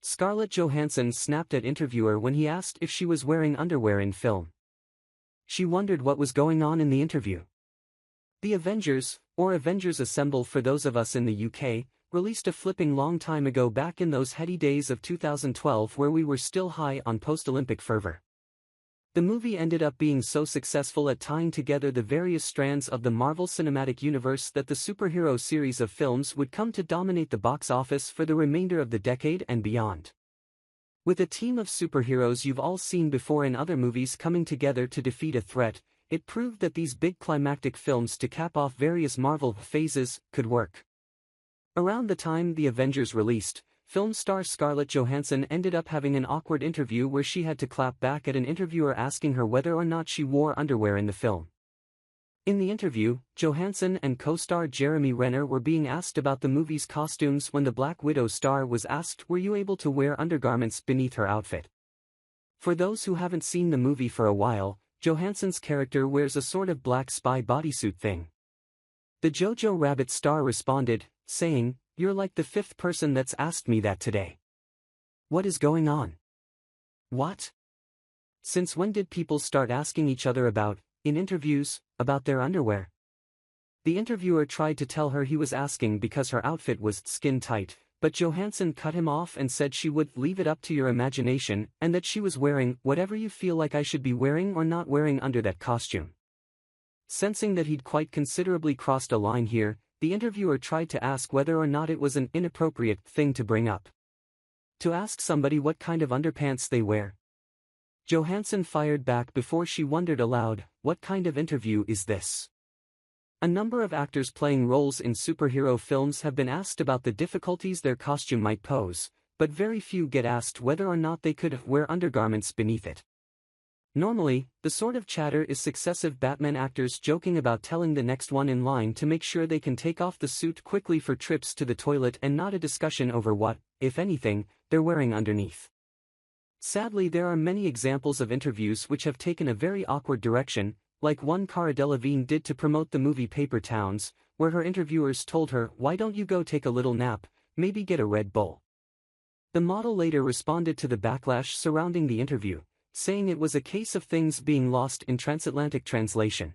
Scarlett Johansson snapped at interviewer when he asked if she was wearing underwear in film. She wondered what was going on in the interview. The Avengers, or Avengers Assemble for those of us in the UK, released a flipping long time ago back in those heady days of 2012 where we were still high on post-Olympic fervour. The movie ended up being so successful at tying together the various strands of the Marvel Cinematic Universe that the superhero series of films would come to dominate the box office for the remainder of the decade and beyond. With a team of superheroes you've all seen before in other movies coming together to defeat a threat, it proved that these big climactic films to cap off various Marvel phases could work. Around the time the Avengers released, film star Scarlett Johansson ended up having an awkward interview where she had to clap back at an interviewer asking her whether or not she wore underwear in the film. In the interview, Johansson and co-star Jeremy Renner were being asked about the movie's costumes when the Black Widow star was asked were you able to wear undergarments beneath her outfit. For those who haven't seen the movie for a while, Johansson's character wears a sort of black spy bodysuit thing. The Jojo Rabbit star responded, saying, "You're like the fifth person that's asked me that today. What is going on? What? Since when did people start asking each other in interviews, about their underwear?" The interviewer tried to tell her he was asking because her outfit was skin tight, but Johansson cut him off and said she would leave it up to your imagination and that she was wearing whatever you feel like I should be wearing or not wearing under that costume. Sensing that he'd quite considerably crossed a line here, the interviewer tried to ask whether or not it was an inappropriate thing to bring up. To ask somebody what kind of underpants they wear. Johansson fired back before she wondered aloud, what kind of interview is this? A number of actors playing roles in superhero films have been asked about the difficulties their costume might pose, but very few get asked whether or not they could wear undergarments beneath it. Normally, the sort of chatter is successive Batman actors joking about telling the next one in line to make sure they can take off the suit quickly for trips to the toilet and not a discussion over what, if anything, they're wearing underneath. Sadly, there are many examples of interviews which have taken a very awkward direction, like one Cara Delevingne did to promote the movie Paper Towns, where her interviewers told her, "Why don't you go take a little nap, maybe get a Red Bull?" The model later responded to the backlash surrounding the interview, saying it was a case of things being lost in transatlantic translation.